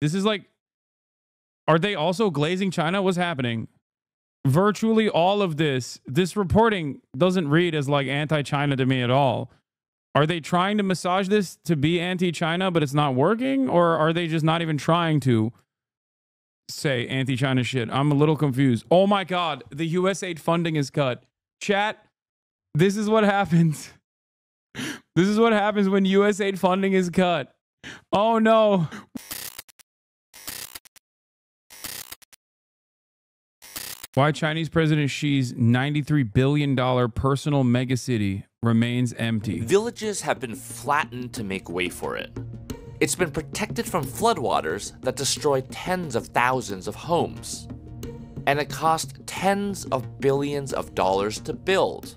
This is like, are they also glazing China? What's happening? Virtually all of this reporting doesn't read as like anti-China to me at all. Are they trying to massage this to be anti-China, but it's not working? Or are they just not even trying to say anti-China shit? I'm a little confused. Oh my God, the USAID funding is cut. Chat, this is what happens. This is what happens when USAID funding is cut. Oh no. Why Chinese President Xi's $93 billion personal megacity remains empty. Villages have been flattened to make way for it. It's been protected from floodwaters that destroy tens of thousands of homes. And it cost tens of billions of dollars to build.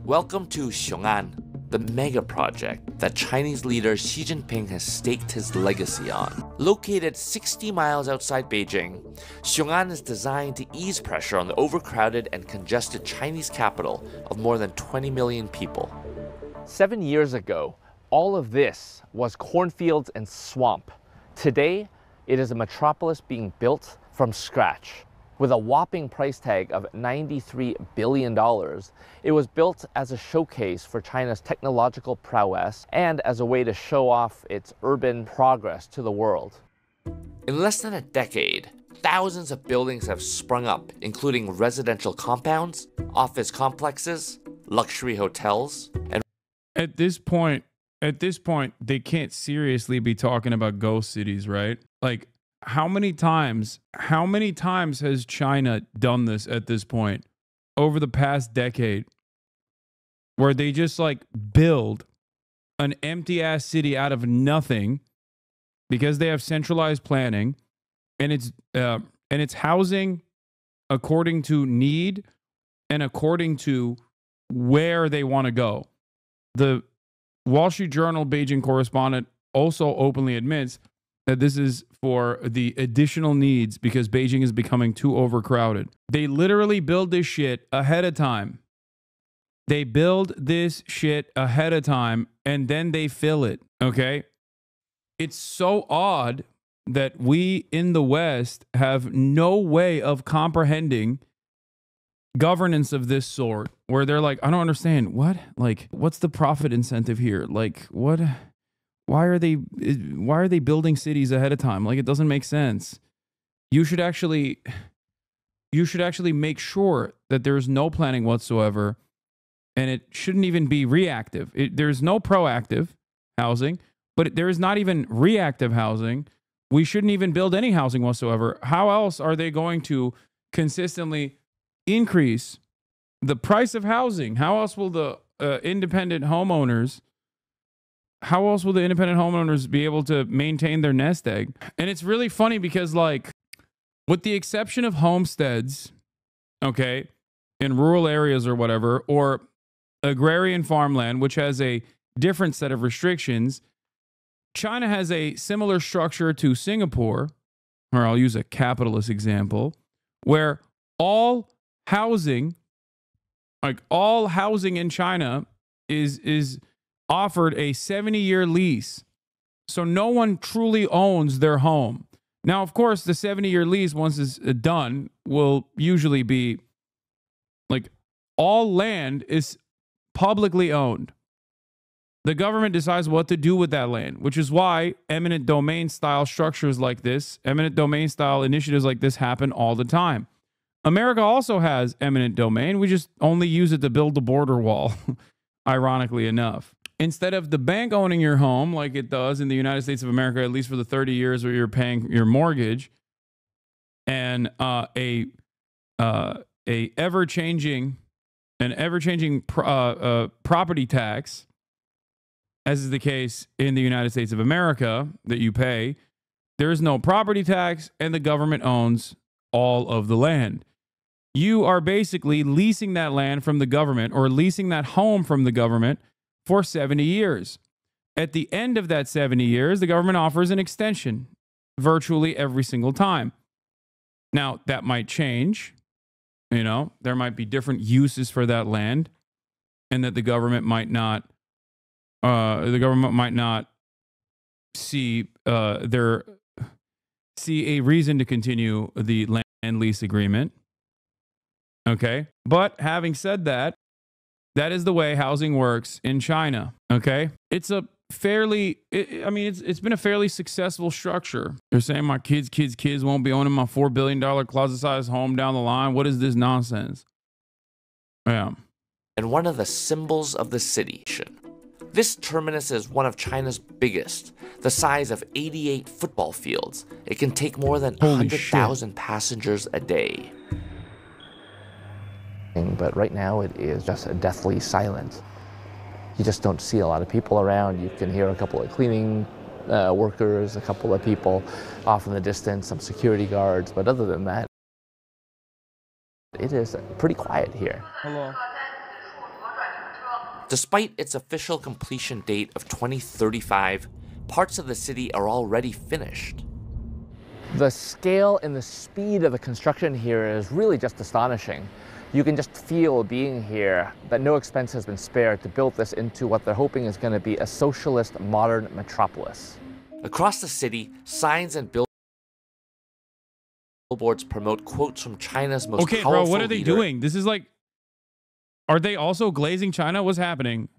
Welcome to Xiong'an, the mega project that Chinese leader Xi Jinping has staked his legacy on. Located 60 miles outside Beijing, Xiong'an is designed to ease pressure on the overcrowded and congested Chinese capital of more than 20 million people. 7 years ago, all of this was cornfields and swamp. Today, it is a metropolis being built from scratch. With a whopping price tag of $93 billion, it was built as a showcase for China's technological prowess and as a way to show off its urban progress to the world. In less than a decade, thousands of buildings have sprung up, including residential compounds, office complexes, luxury hotels, and At this point, they can't seriously be talking about ghost cities, right? Like, how many times has China done this at this point over the past decade, where they just like build an empty ass city out of nothing because they have centralized planning, and it's housing according to need and according to where they want to go. The Wall Street Journal Beijing correspondent also openly admits that this is for the additional needs because Beijing is becoming too overcrowded. They literally build this shit ahead of time. They build this shit ahead of time and then they fill it, okay? It's so odd that we in the West have no way of comprehending governance of this sort, where they're like, I don't understand. What? Like, what's the profit incentive here? Like, what? Why are they building cities ahead of time? Like, it doesn't make sense. You should actually make sure that there's no planning whatsoever, and it shouldn't even be reactive. There's no proactive housing, but there is not even reactive housing. We shouldn't even build any housing whatsoever. How else are they going to consistently increase the price of housing? How else will the independent homeowners be able to maintain their nest egg? And it's really funny because, like, with the exception of homesteads, okay, in rural areas or whatever, or agrarian farmland, which has a different set of restrictions, China has a similar structure to Singapore, or I'll use a capitalist example, where all housing in China is offered a 70-year lease. So no one truly owns their home. Now, of course, the 70-year lease, once it's done, will usually be like all land is publicly owned. The government decides what to do with that land, which is why eminent domain style structures like this, eminent domain style initiatives like this happen all the time. America also has eminent domain. We just only use it to build the border wall, ironically enough. Instead of the bank owning your home like it does in the United States of America, at least for the 30 years where you're paying your mortgage, and a ever-changing property tax, as is the case in the United States of America, that you pay, there is no property tax and the government owns all of the land. You are basically leasing that land from the government, or leasing that home from the government, for 70 years. At the end of that 70 years, the government offers an extension virtually every single time. Now, that might change. You know, there might be different uses for that land, and that the government might not see see a reason to continue the land lease agreement. Okay. But having said that, that is the way housing works in China. Okay. It's a fairly, it's been a fairly successful structure. They're saying my kids won't be owning my $4 billion closet-sized home down the line. What is this nonsense? Yeah. And one of the symbols of the city. This terminus is one of China's biggest, the size of 88 football fields. It can take more than 100,000 passengers a day. But right now it is just a deathly silent. You just don't see a lot of people around. You can hear a couple of cleaning workers, a couple of people off in the distance, some security guards, but other than that, it is pretty quiet here. Hello. Despite its official completion date of 2035, parts of the city are already finished. The scale and the speed of the construction here is really just astonishing. You can just feel being here that no expense has been spared to build this into what they're hoping is going to be a socialist modern metropolis. Across the city, signs and billboards promote quotes from China's most powerful bro, what are they leader. doing? This is like, are they also glazing China? What's happening?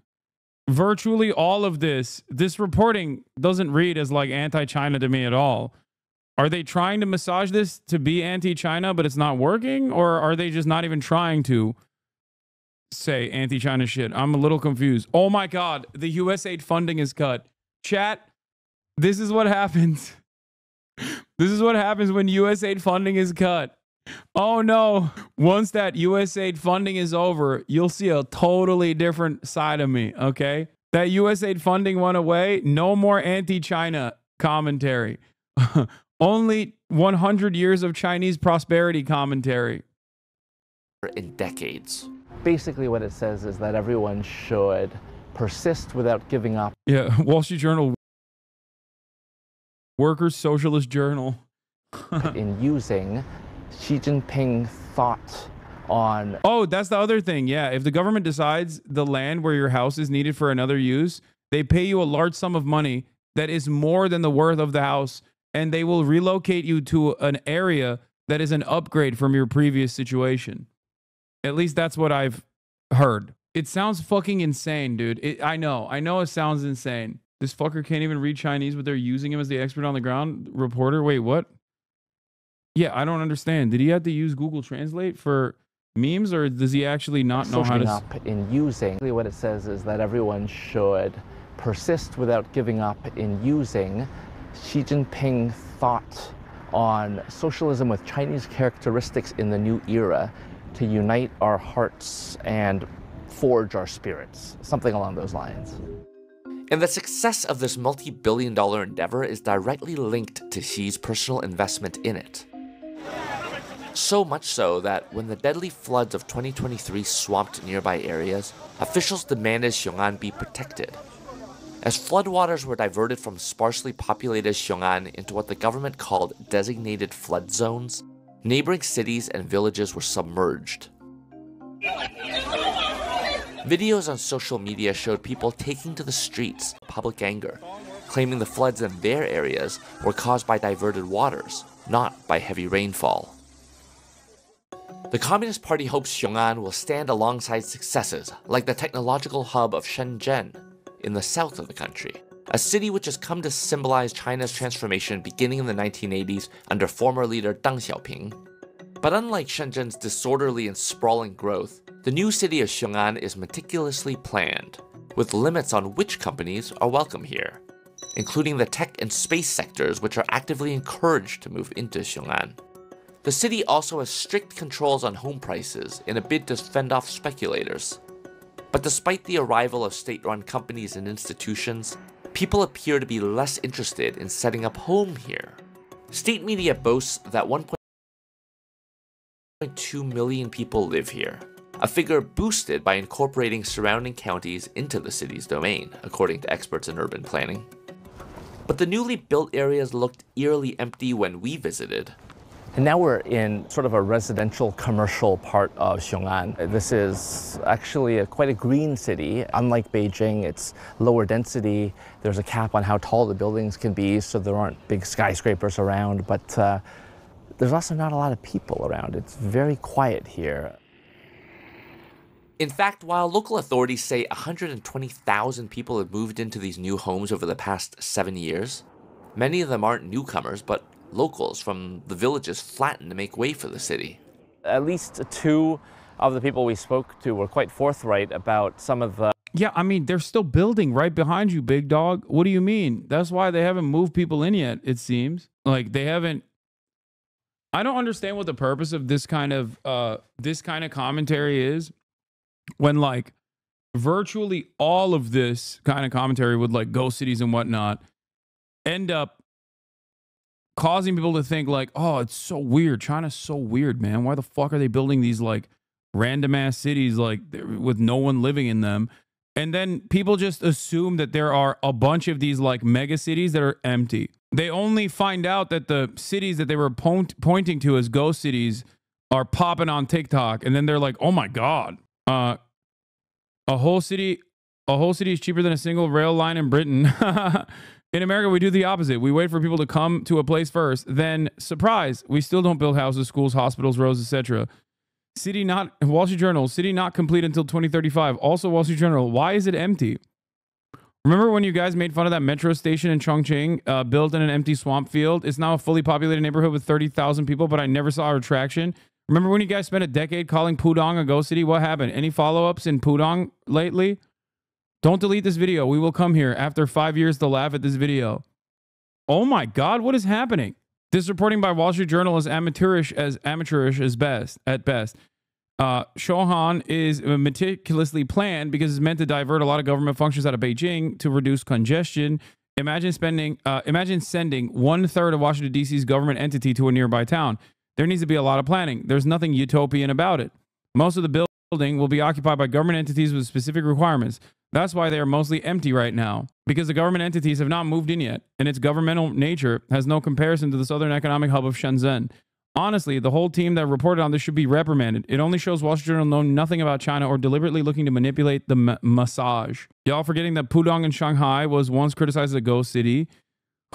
Virtually all of this reporting doesn't read as like anti-China to me at all. Are they trying to massage this to be anti-China, but it's not working? Or are they just not even trying to say anti-China shit? I'm a little confused. Oh my God, the USAID funding is cut. Chat, this is what happens. This is what happens when USAID funding is cut. Oh no, once that USAID funding is over, you'll see a totally different side of me, okay? That USAID funding went away, no more anti-China commentary. Only 100 years of Chinese prosperity commentary. In decades. Basically what it says is that everyone should persist without giving up. Yeah, Wall Street Journal, Workers' Socialist Journal. in using Xi Jinping thought on... Oh, that's the other thing. Yeah, if the government decides the land where your house is needed for another use, they pay you a large sum of money that is more than the worth of the house, and they will relocate you to an area that is an upgrade from your previous situation. At least that's what I've heard. It sounds fucking insane, dude. I know it sounds insane. This fucker can't even read Chinese, but they're using him as the expert on the ground reporter. Wait, what? Yeah, I don't understand. Did he have to use Google Translate for memes, or does he actually not know how to... up in using... What it says is that everyone should persist without giving up in using Xi Jinping thought on socialism with Chinese characteristics in the new era to unite our hearts and forge our spirits. Something along those lines. And the success of this multi-billion-dollar endeavor is directly linked to Xi's personal investment in it. So much so that when the deadly floods of 2023 swamped nearby areas, officials demanded Xiong'an be protected. As floodwaters were diverted from sparsely populated Xiong'an into what the government called designated flood zones, neighboring cities and villages were submerged. Videos on social media showed people taking to the streets in public anger, claiming the floods in their areas were caused by diverted waters, not by heavy rainfall. The Communist Party hopes Xiong'an will stand alongside successes like the technological hub of Shenzhen in the south of the country, a city which has come to symbolize China's transformation beginning in the 1980s under former leader Deng Xiaoping. But unlike Shenzhen's disorderly and sprawling growth, the new city of Xiong'an is meticulously planned, with limits on which companies are welcome here, including the tech and space sectors which are actively encouraged to move into Xiong'an. The city also has strict controls on home prices in a bid to fend off speculators. But despite the arrival of state-run companies and institutions, people appear to be less interested in setting up home here. State media boasts that 1.2 million people live here, a figure boosted by incorporating surrounding counties into the city's domain, according to experts in urban planning. But the newly built areas looked eerily empty when we visited. And now we're in sort of a residential commercial part of Xiong'an. This is actually quite a green city. Unlike Beijing, it's lower density. There's a cap on how tall the buildings can be, so there aren't big skyscrapers around, but there's also not a lot of people around. It's very quiet here. In fact, while local authorities say 120,000 people have moved into these new homes over the past 7 years, many of them aren't newcomers, but locals from the villages flattened to make way for the city. At least two of the people we spoke to were quite forthright about some of the... Yeah, I mean, they're still building right behind you, big dog. What do you mean? That's why they haven't moved people in yet, it seems. Like, they haven't... I don't understand what the purpose of this kind of commentary is when, like, virtually all of this kind of commentary with, like, ghost cities and whatnot end up causing people to think like, oh, it's so weird. China's so weird, man. Why the fuck are they building these like random ass cities like with no one living in them? And then people just assume that there are a bunch of these like mega cities that are empty. They only find out that the cities that they were pointing to as ghost cities are popping on TikTok. And then they're like, oh my God, a whole city is cheaper than a single rail line in Britain. In America, we do the opposite. We wait for people to come to a place first. Then, surprise, we still don't build houses, schools, hospitals, roads, etc. Wall Street Journal, city not complete until 2035. Also, Wall Street Journal, why is it empty? Remember when you guys made fun of that metro station in Chongqing, built in an empty swamp field? It's now a fully populated neighborhood with 30,000 people, but I never saw a retraction. Remember when you guys spent a decade calling Pudong a ghost city? What happened? Any follow-ups in Pudong lately? Don't delete this video. We will come here after 5 years to laugh at this video. Oh my God, what is happening? This reporting by Wall Street Journal is amateurish at best. Shohan is meticulously planned because it's meant to divert a lot of government functions out of Beijing to reduce congestion. Imagine sending 1/3 of Washington, D.C.'s government entity to a nearby town. There needs to be a lot of planning. There's nothing utopian about it. Most of the building will be occupied by government entities with specific requirements. That's why they are mostly empty right now, because the government entities have not moved in yet, and its governmental nature has no comparison to the southern economic hub of Shenzhen. Honestly, the whole team that reported on this should be reprimanded. It only shows Wall Street Journal know nothing about China or deliberately looking to manipulate the massage. Y'all forgetting that Pudong in Shanghai was once criticized as a ghost city.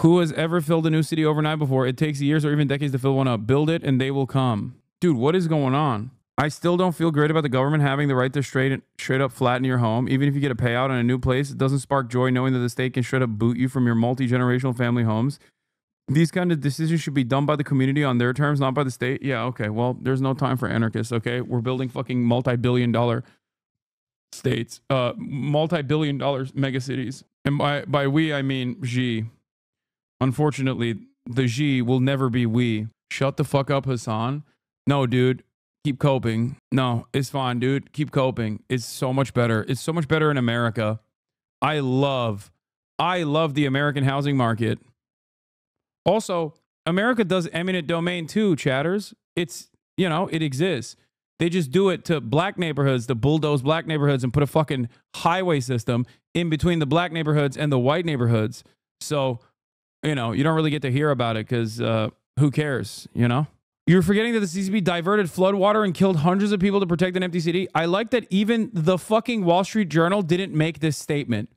Who has ever filled a new city overnight before? It takes years or even decades to fill one up. Build it and they will come. Dude, what is going on? I still don't feel great about the government having the right to straight up flatten your home. Even if you get a payout on a new place, it doesn't spark joy knowing that the state can straight up boot you from your multi-generational family homes. These kind of decisions should be done by the community on their terms, not by the state. Yeah, okay. Well, there's no time for anarchists, okay? We're building fucking multi-billion-dollar states, multi-billion-dollar megacities. And by we, I mean Xi. Unfortunately, the Xi will never be we. Shut the fuck up, Hasan. No, dude. Keep coping. No, it's fine, dude. Keep coping. It's so much better. It's so much better in America. I love the American housing market. Also, America does eminent domain too, chatters. It's, you know, it exists. They just do it to black neighborhoods, to bulldoze black neighborhoods and put a fucking highway system in between the black neighborhoods and the white neighborhoods. So, you know, you don't really get to hear about it because who cares, you know? You're forgetting that the CCP diverted floodwater and killed hundreds of people to protect an empty city. I like that even the fucking Wall Street Journal didn't make this statement.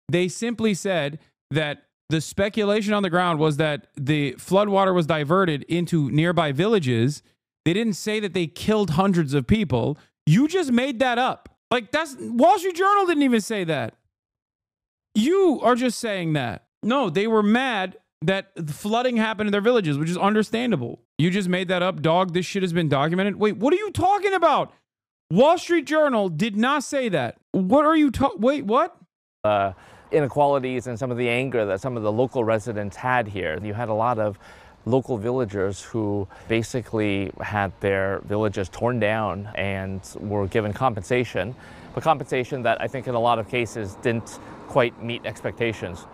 They simply said that the speculation on the ground was that the floodwater was diverted into nearby villages. They didn't say that they killed hundreds of people. You just made that up. Like, that's Wall Street Journal didn't even say that. You are just saying that. No, they were mad that flooding happened in their villages, which is understandable. You just made that up, dog. This shit has been documented. Wait, what are you talking about? Wall Street Journal did not say that. What are you talking? Wait, what? Inequalities and some of the anger that some of the local residents had here. You had a lot of local villagers who basically had their villages torn down and were given compensation, but compensation that I think in a lot of cases didn't quite meet expectations.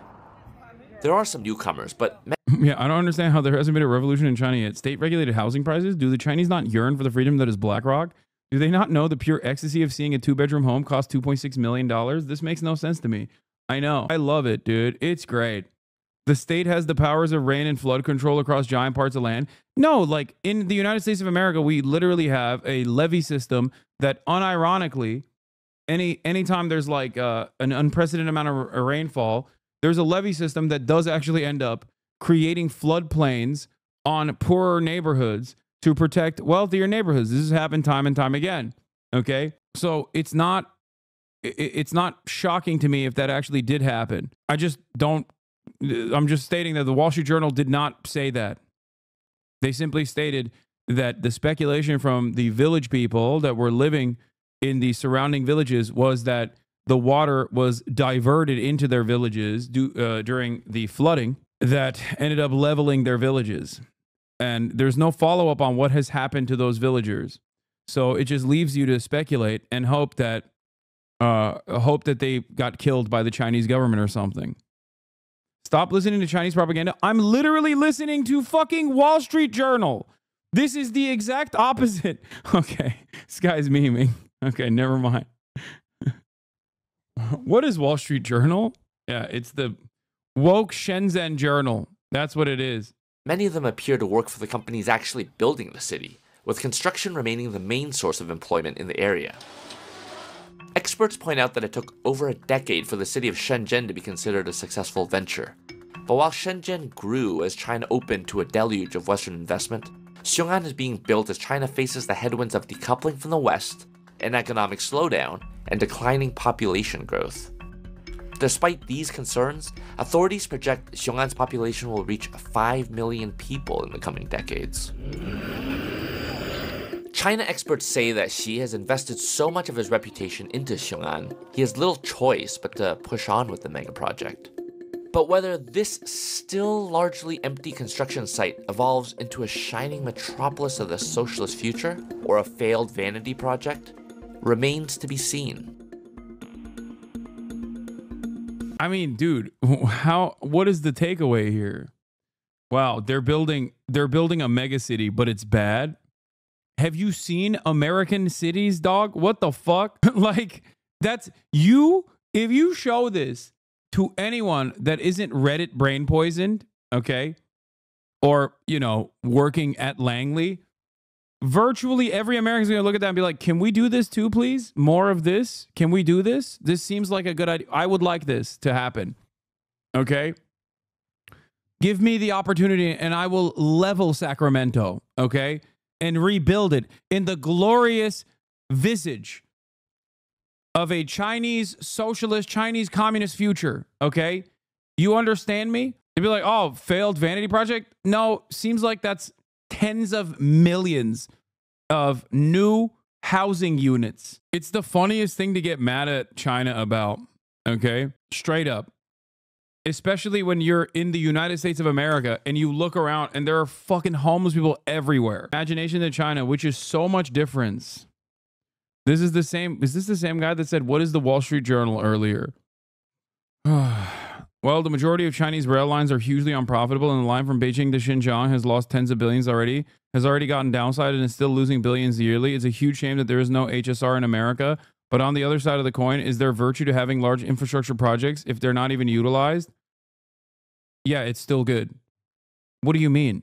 There are some newcomers, but... Yeah, I don't understand how there hasn't been a revolution in China yet. State-regulated housing prices? Do the Chinese not yearn for the freedom that is BlackRock? Do they not know the pure ecstasy of seeing a two-bedroom home cost $2.6 million? This makes no sense to me. I know. I love it, dude. It's great. The state has the powers of rain and flood control across giant parts of land. No, like in the United States of America, we literally have a levee system that unironically, anytime there's like an unprecedented amount of rainfall, there's a levee system that does actually end up creating floodplains on poorer neighborhoods to protect wealthier neighborhoods. This has happened time and time again. Okay, so it's not shocking to me if that actually did happen. I'm just stating that the Wall Street Journal did not say that. They simply stated that the speculation from the village people that were living in the surrounding villages was that the water was diverted into their villages during the flooding that ended up leveling their villages. And there's no follow-up on what has happened to those villagers. So it just leaves you to speculate and hope that they got killed by the Chinese government or something. Stop listening to Chinese propaganda. I'm literally listening to fucking Wall Street Journal. This is the exact opposite. Okay, this guy's memeing. Okay, never mind. What is Wall Street Journal? Yeah, it's the woke Shenzhen Journal. That's what it is. Many of them appear to work for the companies actually building the city, with construction remaining the main source of employment in the area. Experts point out that it took over a decade for the city of Shenzhen to be considered a successful venture. But while Shenzhen grew as China opened to a deluge of Western investment, Xiong'an is being built as China faces the headwinds of decoupling from the West, an economic slowdown, and declining population growth. Despite these concerns, authorities project Xiong'an's population will reach 5 million people in the coming decades. China experts say that Xi has invested so much of his reputation into Xiong'an, he has little choice but to push on with the mega project. But whether this still largely empty construction site evolves into a shining metropolis of the socialist future, or a failed vanity project, remains to be seen. I mean, dude, what is the takeaway here? Wow, they're building a mega city, but it's bad. Have you seen American cities, dog? What the fuck? Like, that's you. If you show this to anyone that isn't Reddit brain poisoned, okay, or, you know, working at Langley, virtually every American's going to look at that and be like, can we do this too, please? More of this? Can we do this? This seems like a good idea. I would like this to happen. Okay? Give me the opportunity and I will level Sacramento, okay? And rebuild it in the glorious visage of a Chinese socialist, Chinese communist future, okay? You understand me? You'd be like, oh, failed vanity project? No, seems like that's tens of millions of new housing units. It's the funniest thing to get mad at China about, okay? Straight up. Especially when you're in the United States of America and you look around and there are fucking homeless people everywhere. Imagination to China, which is so much difference. This is the same. Is this the same guy that said, what is the Wall Street Journal earlier? Well, the majority of Chinese rail lines are hugely unprofitable, and the line from Beijing to Xinjiang has lost tens of billions already, has already gotten downside and is still losing billions yearly. It's a huge shame that there is no HSR in America. But on the other side of the coin, is there virtue to having large infrastructure projects if they're not even utilized? Yeah, it's still good. What do you mean?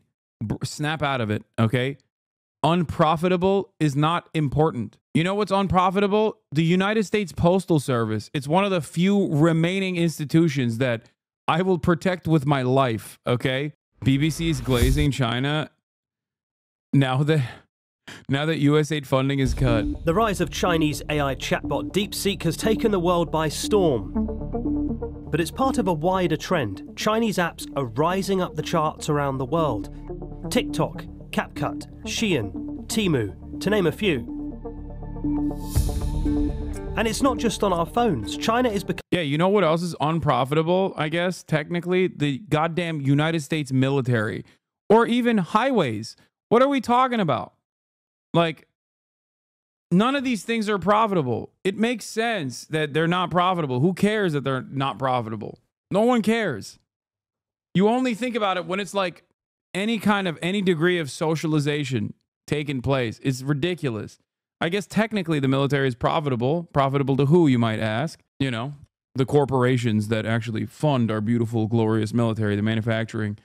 Snap out of it, okay? Unprofitable is not important. You know what's unprofitable? The United States Postal Service. It's one of the few remaining institutions that I will protect with my life, okay? BBC's glazing China now that USAID funding is cut. The rise of Chinese AI chatbot DeepSeek has taken the world by storm. But it's part of a wider trend. Chinese apps are rising up the charts around the world. TikTok, CapCut, Shein, Temu, to name a few. And it's not just on our phones. China is becoming... Yeah, you know what else is unprofitable, I guess, technically? The goddamn United States military. Or even highways. What are we talking about? Like, none of these things are profitable. It makes sense that they're not profitable. Who cares that they're not profitable? No one cares. You only think about it when it's like any degree of socialization taking place. It's ridiculous. I guess technically the military is profitable. Profitable to who, you might ask? You know, the corporations that actually fund our beautiful, glorious military, the manufacturing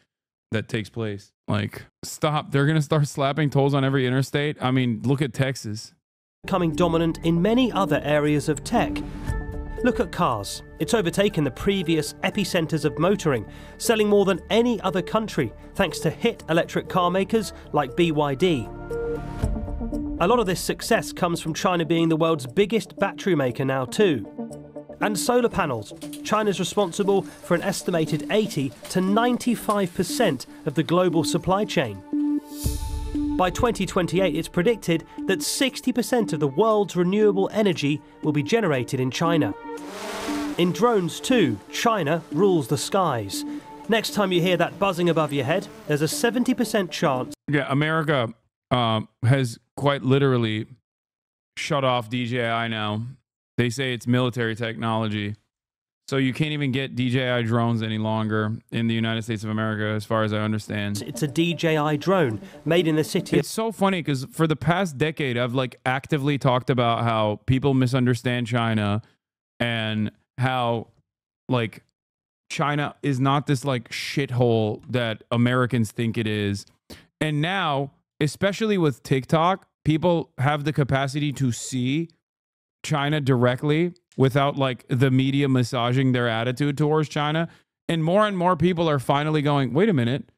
that takes place. Like, stop. They're going to start slapping tolls on every interstate. I mean, look at Texas. Becoming dominant in many other areas of tech. Look at cars. It's overtaken the previous epicenters of motoring, selling more than any other country thanks to hit electric car makers like BYD. A lot of this success comes from China being the world's biggest battery maker now too. And solar panels. China's responsible for an estimated 80 to 95% of the global supply chain. By 2028, it's predicted that 60% of the world's renewable energy will be generated in China. In drones too, China rules the skies. Next time you hear that buzzing above your head, there's a 70% chance. Yeah, America has quite literally shut off DJI now. They say it's military technology. So you can't even get DJI drones any longer in the United States of America, as far as I understand. It's a DJI drone made in the city. It's so funny because for the past decade, I've like actively talked about how people misunderstand China and how like China is not this like shithole that Americans think it is. And now, especially with TikTok, people have the capacity to see China directly without like the media massaging their attitude towards China. And more people are finally going, wait a minute.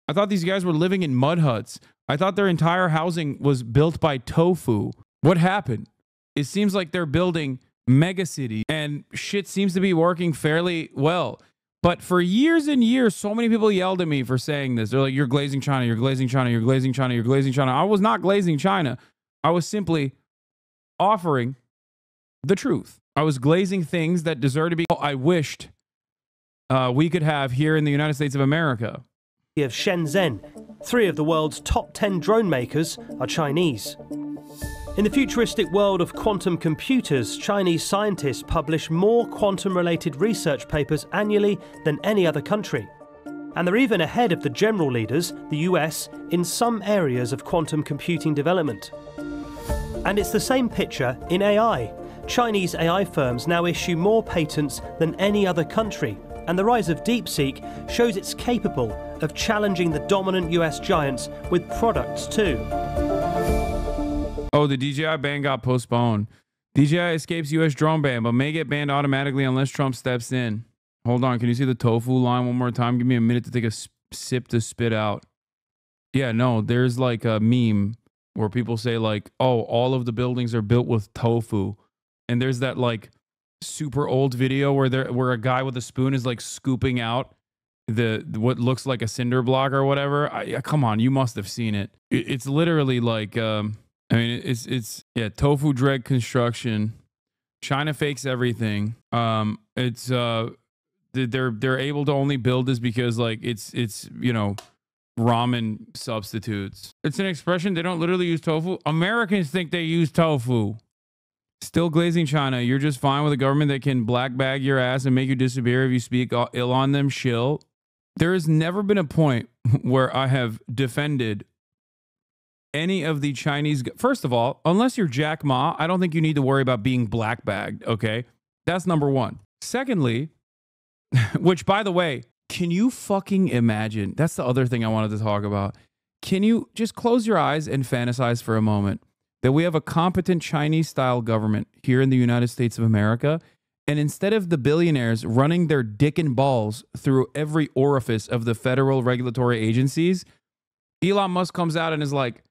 I thought these guys were living in mud huts. I thought their entire housing was built by tofu. What happened? It seems like they're building mega city and shit seems to be working fairly well. But for years and years, so many people yelled at me for saying this. They're like, you're glazing China, you're glazing China, you're glazing China, you're glazing China. I was not glazing China. I was simply offering the truth. I was glazing things that deserve to be. I wished we could have here in the United States of America. Of Shenzhen, 3 of the world's top 10 drone makers are Chinese. In the futuristic world of quantum computers, Chinese scientists publish more quantum-related research papers annually than any other country. And they're even ahead of the general leaders, the US, in some areas of quantum computing development. And it's the same picture in AI. Chinese AI firms now issue more patents than any other country, and the rise of DeepSeek shows it's capable of challenging the dominant US giants with products too. Oh, the DJI ban got postponed. DJI escapes US drone ban, but may get banned automatically unless Trump steps in. Hold on, can you see the tofu line one more time? Give me a minute to take a sip to spit out. Yeah, no, there's like a meme where people say like, oh, all of the buildings are built with tofu. And there's that like super old video where a guy with a spoon is like scooping out what looks like a cinder block or whatever. Come on, you must have seen it. It's literally like I mean it's yeah, tofu dreg construction. China fakes everything. It's they're able to only build this because like it's you know, ramen substitutes. It's an expression. They don't literally use tofu. Americans think they use tofu. Still glazing China. You're just fine with a government that can black bag your ass and make you disappear if you speak ill on them. Shill. There has never been a point where I have defended any of the Chinese. First of all, unless you're Jack Ma, I don't think you need to worry about being black bagged. Okay. That's number one. Secondly, which by the way, can you fucking imagine? That's the other thing I wanted to talk about. Can you just close your eyes and fantasize for a moment that we have a competent Chinese-style government here in the United States of America, and instead of the billionaires running their dick and balls through every orifice of the federal regulatory agencies, Elon Musk comes out and is like,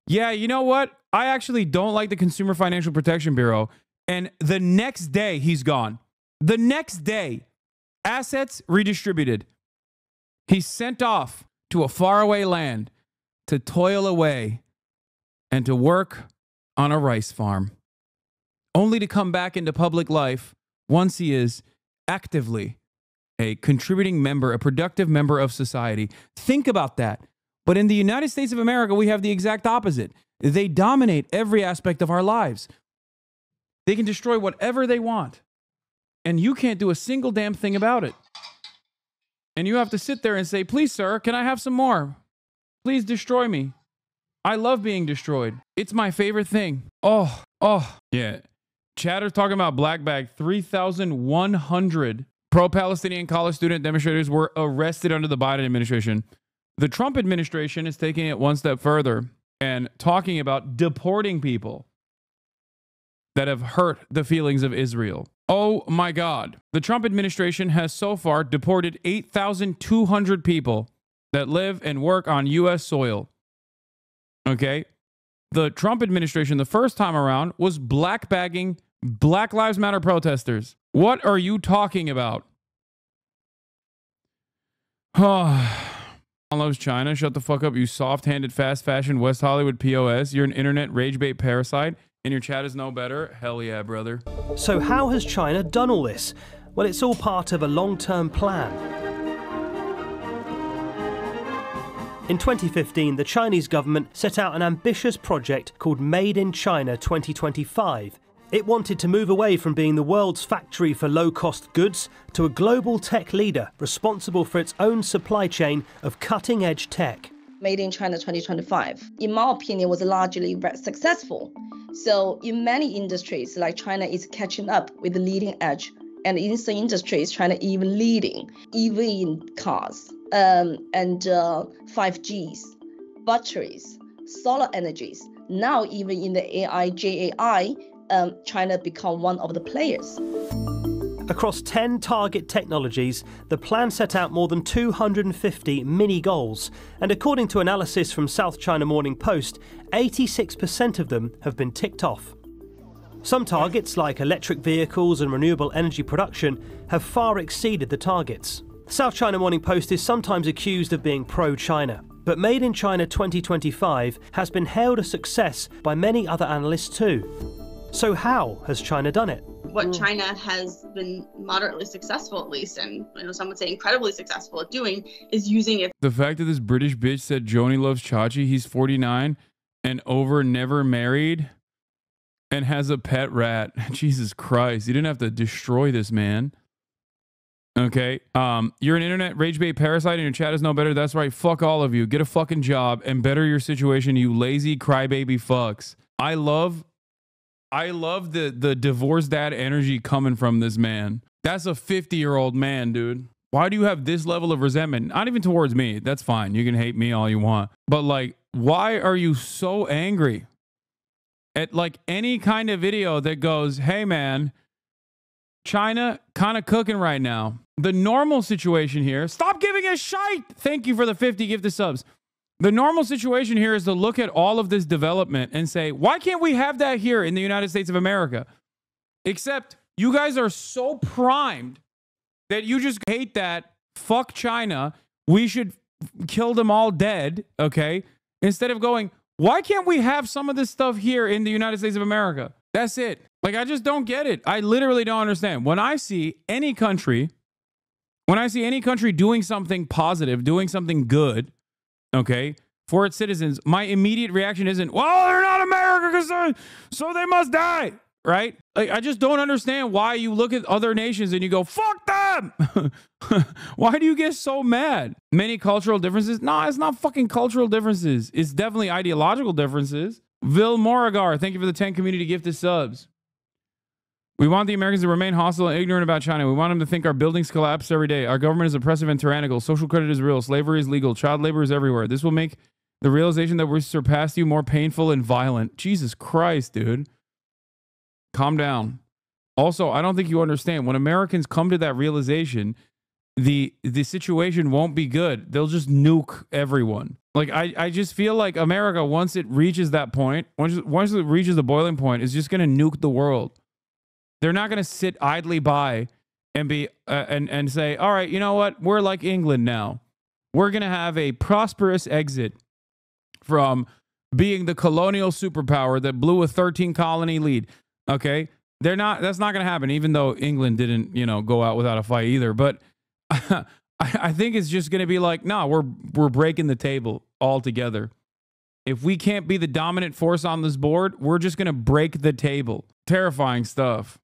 yeah, you know what? I actually don't like the Consumer Financial Protection Bureau. And the next day, he's gone. The next day, assets redistributed. He's sent off to a faraway land to toil away and to work on a rice farm, only to come back into public life once he is actively a contributing member, a productive member of society. Think about that. But in the United States of America, we have the exact opposite. They dominate every aspect of our lives. They can destroy whatever they want, and you can't do a single damn thing about it. And you have to sit there and say, please, sir, can I have some more? Please destroy me. I love being destroyed. It's my favorite thing. Oh, yeah. Chatter's talking about black bag. 3,100 pro-Palestinian college student demonstrators were arrested under the Biden administration. The Trump administration is taking it one step further and talking about deporting people that have hurt the feelings of Israel. Oh my God. The Trump administration has so far deported 8,200 people that live and work on U.S. soil. Okay? The Trump administration, the first time around, was black bagging Black Lives Matter protesters. What are you talking about? Loves China. Shut the fuck up, you soft-handed fast fashion West Hollywood POS. You're an internet rage bait parasite, and your chat is no better. Hell yeah, brother. So how has China done all this? Well, it's all part of a long-term plan. In 2015, the Chinese government set out an ambitious project called Made in China 2025. It wanted to move away from being the world's factory for low-cost goods to a global tech leader responsible for its own supply chain of cutting-edge tech. Made in China 2025, in my opinion, was largely very successful. So in many industries, like China is catching up with the leading edge, and in some industries, China even leading, even in cars, and 5Gs, batteries, solar energies. Now even in the AI, JAI, China become one of the players. Across 10 target technologies, the plan set out more than 250 mini goals, and according to analysis from South China Morning Post, 86% of them have been ticked off. Some targets, like electric vehicles and renewable energy production, have far exceeded the targets. South China Morning Post is sometimes accused of being pro-China, but Made in China 2025 has been hailed a success by many other analysts too. So how has China done it? What China has been moderately successful, at least, and some would say incredibly successful at doing, is using it. The fact that this British bitch said Joni loves Chachi, he's 49 and over, never married, and has a pet rat. Jesus Christ, you didn't have to destroy this man. Okay, you're an internet rage bait parasite and your chat is no better. That's right, fuck all of you. Get a fucking job and better your situation, you lazy crybaby fucks. I love the divorce dad energy coming from this man. That's a 50-year-old man, dude. Why do you have this level of resentment? Not even towards me. That's fine. You can hate me all you want. But like, why are you so angry at like any kind of video that goes, hey man, China kind of cooking right now. The normal situation here, stop giving a shite. Thank you for the 50 gifted subs. The normal situation here is to look at all of this development and say, why can't we have that here in the United States of America? Except you guys are so primed that you just hate that. Fuck China. We should kill them all dead. Okay. Instead of going, why can't we have some of this stuff here in the United States of America? That's it. Like, I just don't get it. I literally don't understand. When I see any country doing something positive, doing something good, okay, for its citizens, my immediate reaction isn't, well, they're not America, so they must die, right? Like, I just don't understand why you look at other nations and you go, fuck them! Why do you get so mad? Many cultural differences? No, it's not fucking cultural differences. It's definitely ideological differences. Vil Moragar, thank you for the 10 community gifted subs. We want the Americans to remain hostile and ignorant about China. We want them to think our buildings collapse every day. Our government is oppressive and tyrannical. Social credit is real. Slavery is legal. Child labor is everywhere. This will make the realization that we surpassed you more painful and violent. Jesus Christ, dude. Calm down. Also, I don't think you understand. When Americans come to that realization, the situation won't be good. They'll just nuke everyone. Like, I just feel like America, once it reaches that point, once it reaches the boiling point, is just going to nuke the world. They're not going to sit idly by and be and say, all right, you know what? We're like England now. We're going to have a prosperous exit from being the colonial superpower that blew a 13 colony lead. Okay? That's not going to happen, even though England didn't, go out without a fight either. But I think it's just going to be like, no, we're breaking the table altogether. If we can't be the dominant force on this board, we're just going to break the table. Terrifying stuff.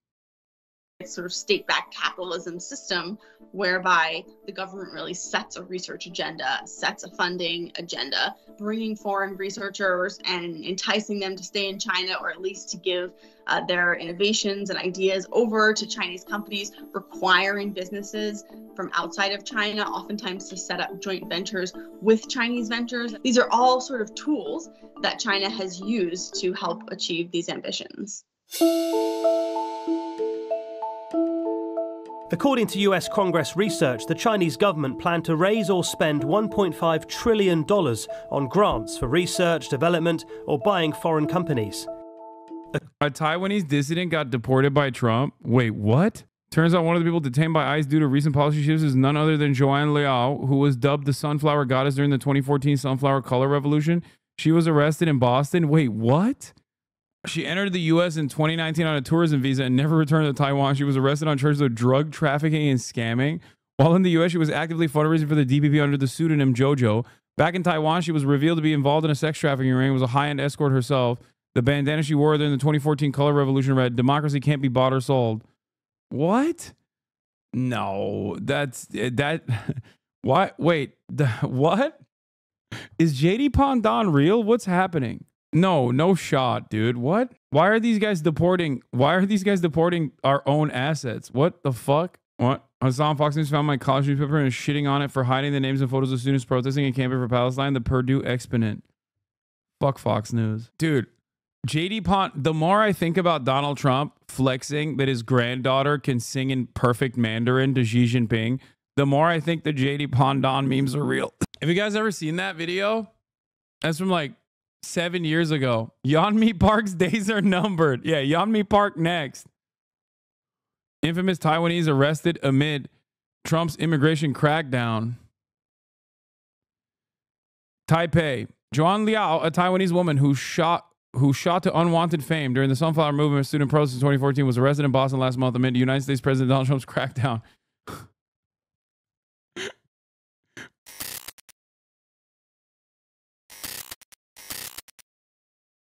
sort of state-backed capitalism system whereby the government really sets a research agenda, sets a funding agenda, bringing foreign researchers and enticing them to stay in China, or at least to give their innovations and ideas over to Chinese companies, requiring businesses from outside of China oftentimes to set up joint ventures with Chinese ventures. These are all sort of tools that China has used to help achieve these ambitions. According to US Congress research, the Chinese government planned to raise or spend $1.5 trillion on grants for research, development, or buying foreign companies. A Taiwanese dissident got deported by Trump. Wait, what? Turns out one of the people detained by ICE due to recent policy shifts is none other than Joanne Liao, who was dubbed the Sunflower Goddess during the 2014 Sunflower Color Revolution. She was arrested in Boston. Wait, what? She entered the U.S. in 2019 on a tourism visa and never returned to Taiwan. She was arrested on charges of drug trafficking and scamming. While in the U.S., she was actively fundraising for the DPP under the pseudonym JoJo. Back in Taiwan, she was revealed to be involved in a sex trafficking ring and was a high-end escort herself. The bandana she wore during the 2014 Color Revolution read, "Democracy can't be bought or sold." What? No, that. What? Wait, what? Is JD Pandan real? What's happening? No shot, dude. What? Why are these guys deporting? Why are these guys deporting our own assets? What the fuck? What? Hasan, Fox News found my college newspaper and is shitting on it for hiding the names and photos of students protesting and camping for Palestine. The Purdue Exponent. Fuck Fox News. Dude, the more I think about Donald Trump flexing that his granddaughter can sing in perfect Mandarin to Xi Jinping, the more I think the JD Pandan memes are real. Have you guys ever seen that video? That's from like 7 years ago. Yeonmi Park's days are numbered. Yeah, Yeonmi Park next. Infamous Taiwanese arrested amid Trump's immigration crackdown. Taipei. Joanne Liao, a Taiwanese woman who shot to unwanted fame during the Sunflower Movement student protest in 2014, was arrested in Boston last month amid United States President Donald Trump's crackdown